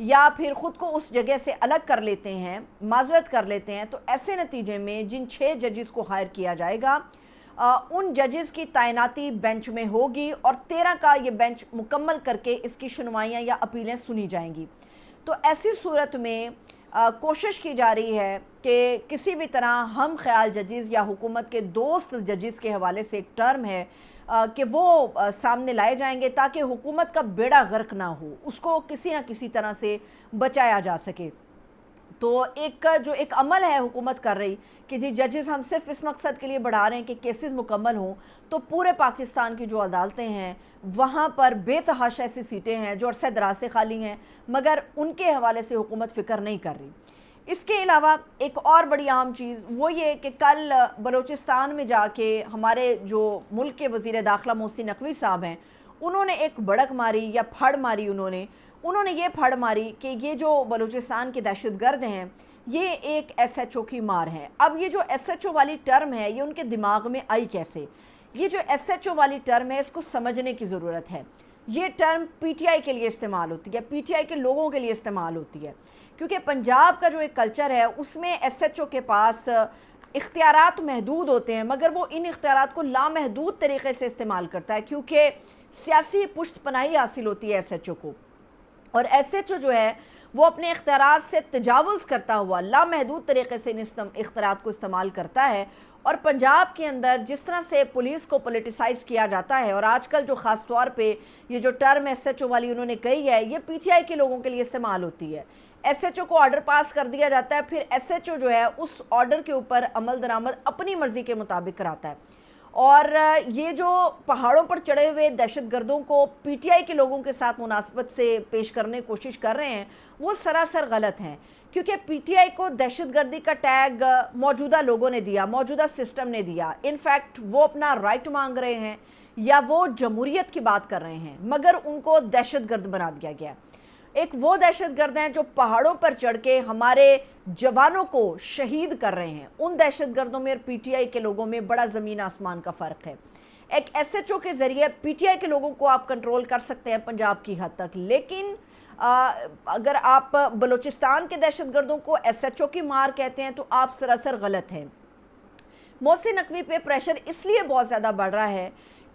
یا پھر خود کو اس جگہ سے الگ کر لیتے ہیں، معذرت کر لیتے ہیں، تو ایسے نتیجے میں جن 6 ججز کو ہائر کیا جائے گا ان ججز کی تعیناتی بینچ میں ہوگی اور 13 کا یہ بینچ مکمل کر کے اس کی سنوائیاں یا اپیلیں سنی جائیں گی۔ تو ایسی صورت میں کوشش کی جا رہی ہے کہ کسی بھی طرح ہم خیال ججز یا حکومت کے دوست ججز کے حوالے سے ایک ٹرم ہے کہ وہ سامنے لائے جائیں گے تاکہ حکومت کا بیڑا غرق نہ ہو، اس کو کسی نہ کسی طرح سے بچایا جا سکے۔ تو ایک عمل ہے حکومت کر رہی کہ جی ججز ہم صرف اس مقصد کے لیے بڑھا رہے ہیں کہ کیسز مکمل ہوں، تو پورے پاکستان کی جو عدالتیں ہیں وہاں پر بے تحاشا ایسی سیٹیں ہیں جو عرصہ دراز سے خالی ہیں، مگر ان کے حوالے سے حکومت فکر نہیں کر رہی۔ اس کے علاوہ ایک اور بڑی اہم چیز وہ یہ کہ کل بلوچستان میں جا کے ہمارے جو ملک کے وزیر داخلہ محسن نقوی صاحب ہیں، انہوں نے ایک بڑک ماری یا پھڑ ماری، انہوں نے یہ پھڑ ماری کہ یہ جو بلوچستان کے دہشت گرد ہیں یہ ایک ایس ایچ او کی مار ہے۔ اب یہ جو ایس ایچ او والی ٹرم ہے یہ ان کے دماغ میں آئی کیسے؟ یہ جو ایس ایچ او والی ٹرم ہے اس کو سمجھنے کی ضرورت ہے۔ یہ ٹرم پی ٹی آئی کے لیے استعمال ہوتی ہے، پی ٹی آئی کے لوگوں کے لیے استعمال ہوتی ہے، کیونکہ پنجاب کا جو ایک کلچر ہے اس میں ایس ایچ او کے پاس اختیارات محدود ہوتے ہیں، مگر وہ ان اختیارات کو لامحدود طریقے سے استعمال کرتا ہے کیونکہ سیاسی پشت پناہی حاصل ہوتی ہے ایس ایچ او کو، اور ایس ایچ او جو ہے وہ اپنے اختیارات سے تجاوز کرتا ہوا لامحدود طریقے سے ان اختیارات کو استعمال کرتا ہے۔ اور پنجاب کے اندر جس طرح سے پولیس کو پولیٹیسائز کیا جاتا ہے، اور آج کل جو خاص طور پہ یہ جو ٹرم ایس ایچ او والی انہوں نے کہی ہے یہ پی ٹی آئی کے لوگوں کے لیے استعمال ہوتی ہے۔ ایس ایچ او کو آرڈر پاس کر دیا جاتا ہے، پھر ایس ایچ او جو ہے اس آرڈر کے اوپر عمل درآمد اپنی مرضی کے مطابق کراتا ہے، اور یہ جو پہاڑوں پر چڑھے ہوئے دہشت گردوں کو پی ٹی آئی کے لوگوں کے ساتھ مناسبت سے پیش کرنے کی کوشش کر رہے ہیں وہ سراسر غلط ہیں، کیونکہ پی ٹی آئی کو دہشت گردی کا ٹیگ موجودہ لوگوں نے دیا، موجودہ سسٹم نے دیا۔ انفیکٹ وہ اپنا رائٹ مانگ رہے ہیں یا وہ جمہوریت کی بات کر رہے ہیں، مگر ان کو دہشت گرد بنا دیا گیا۔ ایک وہ دہشت گرد ہیں جو پہاڑوں پر چڑھ کے ہمارے جوانوں کو شہید کر رہے ہیں، ان دہشت گردوں میں اور پی ٹی آئی کے لوگوں میں بڑا زمین آسمان کا فرق ہے۔ ایک ایس ایچ او کے ذریعے پی ٹی آئی کے لوگوں کو آپ کنٹرول کر سکتے ہیں پنجاب کی حد تک، لیکن اگر آپ بلوچستان کے دہشت گردوں کو ایس ایچ او کی مار کہتے ہیں تو آپ سراسر غلط ہیں۔ محسن نقوی پہ پریشر اس لیے بہت زیادہ بڑھ رہا ہے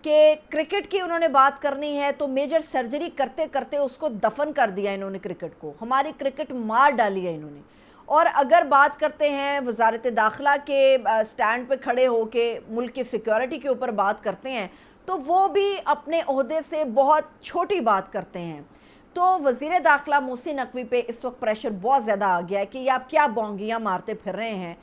کہ کرکٹ کی انہوں نے بات کرنی ہے تو میجر سرجری کرتے کرتے اس کو دفن کر دیا انہوں نے، کرکٹ کو، ہماری کرکٹ مار ڈالی ہے انہوں نے۔ اور اگر بات کرتے ہیں وزارت داخلہ کے سٹینڈ پہ کھڑے ہو کے ملک کی سیکیورٹی کے اوپر بات کرتے ہیں تو وہ بھی اپنے عہدے سے بہت چھوٹی بات کرتے ہیں۔ تو وزیر داخلہ محسن نقوی پہ اس وقت پریشر بہت زیادہ آ گیا ہے کہ یہ آپ کیا بونگیاں مارتے پھر رہے ہیں،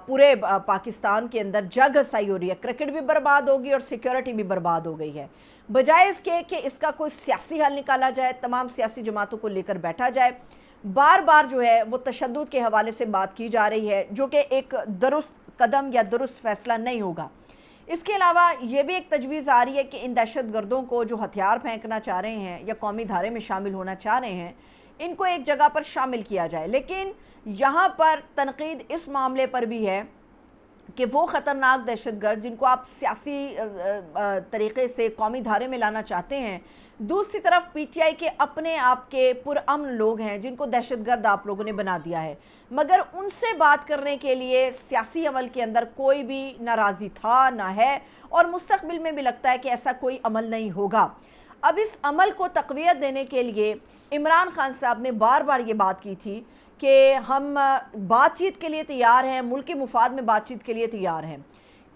پورے پاکستان کے اندر جگ ہسائی ہو رہی ہے، کرکٹ بھی برباد ہوگی اور سیکیورٹی بھی برباد ہو گئی ہے، بجائے اس کے کہ اس کا کوئی سیاسی حل نکالا جائے، تمام سیاسی جماعتوں کو لے کر بیٹھا جائے۔ بار بار جو ہے وہ تشدد کے حوالے سے بات کی جا رہی ہے جو کہ ایک درست قدم یا درست فیصلہ نہیں ہوگا۔ اس کے علاوہ یہ بھی ایک تجویز آ رہی ہے کہ ان دہشت گردوں کو جو ہتھیار پھینکنا چاہ رہے ہیں یا قومی دھارے میں شامل ہونا چاہ رہے ہیں ان کو ایک جگہ پر شامل کیا جائے، لیکن یہاں پر تنقید اس معاملے پر بھی ہے کہ وہ خطرناک دہشت گرد جن کو آپ سیاسی طریقے سے قومی دھارے میں لانا چاہتے ہیں، دوسری طرف پی ٹی آئی کے اپنے آپ کے پرامن لوگ ہیں جن کو دہشت گرد آپ لوگوں نے بنا دیا ہے، مگر ان سے بات کرنے کے لیے سیاسی عمل کے اندر کوئی بھی نہ راضی تھا نہ ہے، اور مستقبل میں بھی لگتا ہے کہ ایسا کوئی عمل نہیں ہوگا۔ اب اس عمل کو تقویت دینے کے لیے عمران خان صاحب نے بار بار یہ بات کی تھی کہ ہم بات چیت کے لیے تیار ہیں، ملکی مفاد میں بات چیت کے لیے تیار ہیں۔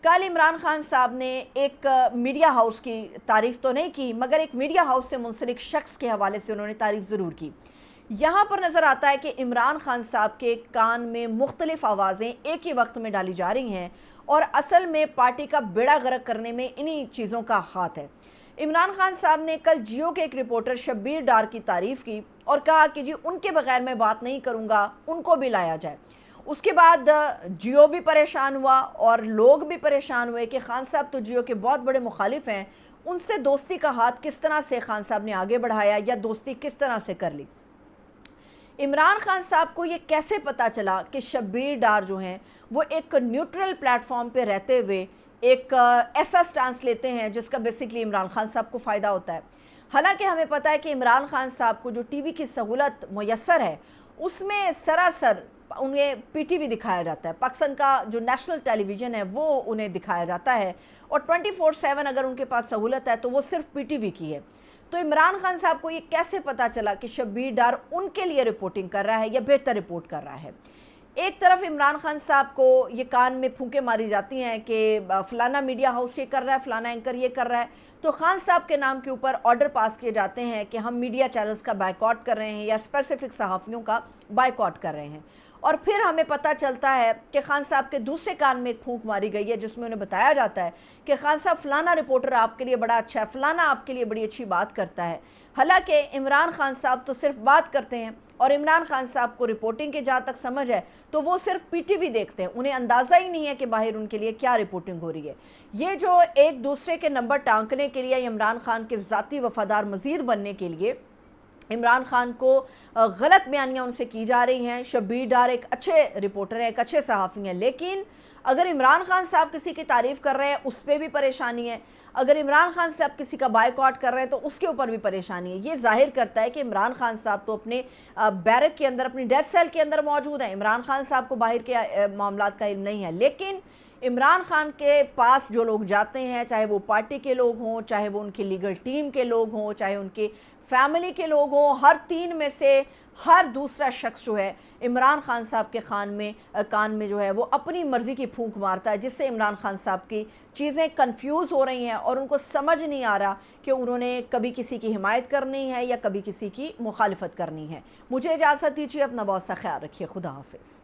کل عمران خان صاحب نے ایک میڈیا ہاؤس کی تعریف تو نہیں کی، مگر ایک میڈیا ہاؤس سے منسلک شخص کے حوالے سے انہوں نے تعریف ضرور کی۔ یہاں پر نظر آتا ہے کہ عمران خان صاحب کے کان میں مختلف آوازیں ایک ہی وقت میں ڈالی جا رہی ہیں، اور اصل میں پارٹی کا بیڑا غرق کرنے میں انہی چیزوں کا ہاتھ ہے۔ عمران خان صاحب نے کل جیو کے ایک رپورٹر شبیر ڈار کی تعریف کی اور کہا کہ جی ان کے بغیر میں بات نہیں کروں گا، ان کو بھی لایا جائے۔ اس کے بعد جیو بھی پریشان ہوا اور لوگ بھی پریشان ہوئے کہ خان صاحب تو جیو کے بہت بڑے مخالف ہیں، ان سے دوستی کا ہاتھ کس طرح سے خان صاحب نے آگے بڑھایا یا دوستی کس طرح سے کر لی۔ عمران خان صاحب کو یہ کیسے پتا چلا کہ شبیر ڈار جو ہیں وہ ایک نیوٹرل پلیٹ فارم پہ رہتے ہوئے ایک ایسا سٹانس لیتے ہیں جس کا بیسیکلی عمران خان صاحب کو فائدہ ہوتا ہے؟ حالانکہ ہمیں پتہ ہے کہ عمران خان صاحب کو جو ٹی وی کی سہولت میسر ہے اس میں سراسر انہیں پی ٹی وی دکھایا جاتا ہے، پاکستان کا جو نیشنل ٹیلی ویژن ہے وہ انہیں دکھایا جاتا ہے، اور 24/7 اگر ان کے پاس سہولت ہے تو وہ صرف پی ٹی وی کی ہے۔ تو عمران خان صاحب کو یہ کیسے پتا چلا کہ شبیر ڈار ان کے لیے رپورٹنگ کر رہا ہے یا بہتر رپورٹ کر رہا ہے؟ ایک طرف عمران خان صاحب کو یہ کان میں پھونکے ماری جاتی ہیں کہ فلانا میڈیا ہاؤس یہ کر رہا ہے، فلانا اینکر یہ کر رہا ہے، تو خان صاحب کے نام کے اوپر آرڈر پاس کیے جاتے ہیں کہ ہم میڈیا چینلز کا بائیکاٹ کر رہے ہیں یا اسپیسیفک صحافیوں کا بائیکاٹ کر رہے ہیں۔ اور پھر ہمیں پتہ چلتا ہے کہ خان صاحب کے دوسرے کان میں ایک پھونک ماری گئی ہے جس میں انہیں بتایا جاتا ہے کہ خان صاحب فلانا رپورٹر آپ کے لیے بڑا اچھا ہے، فلانا آپ کے لیے بڑی اچھی بات کرتا ہے۔ حالانکہ عمران خان صاحب تو صرف بات کرتے ہیں، اور عمران خان صاحب کو رپورٹنگ کے جہاں تک سمجھ ہے تو وہ صرف پی ٹی وی دیکھتے ہیں، انہیں اندازہ ہی نہیں ہے کہ باہر ان کے لیے کیا رپورٹنگ ہو رہی ہے۔ یہ جو ایک دوسرے کے نمبر ٹانکنے کے لیے، عمران خان کے ذاتی وفادار مزید بننے کے لیے عمران خان کو غلط بیانیاں ان سے کی جا رہی ہیں۔ شبیر ڈار ایک اچھے رپورٹر ہیں، ایک اچھے صحافی ہیں، لیکن اگر عمران خان صاحب کسی کی تعریف کر رہے ہیں اس پہ بھی پریشانی ہے، اگر عمران خان صاحب کسی کا بائیکاٹ کر رہے ہیں تو اس کے اوپر بھی پریشانی ہے۔ یہ ظاہر کرتا ہے کہ عمران خان صاحب تو اپنے بیرک کے اندر، اپنی ڈیتھ سیل کے اندر موجود ہیں، عمران خان صاحب کو باہر کے معاملات کا علم نہیں ہے۔ لیکن عمران خان کے پاس جو لوگ جاتے ہیں، چاہے وہ پارٹی کے لوگ ہوں، چاہے وہ ان کی لیگل ٹیم کے لوگ ہوں، چاہے ان کے فیملی کے لوگ ہوں، ہر تین میں سے ہر دوسرا شخص جو ہے عمران خان صاحب کے کان میں جو ہے وہ اپنی مرضی کی پھونک مارتا ہے، جس سے عمران خان صاحب کی چیزیں کنفیوز ہو رہی ہیں اور ان کو سمجھ نہیں آ رہا کہ انہوں نے کبھی کسی کی حمایت کرنی ہے یا کبھی کسی کی مخالفت کرنی ہے۔ مجھے اجازت دیجیے، اپنا بہت سا خیال رکھیے، خدا حافظ۔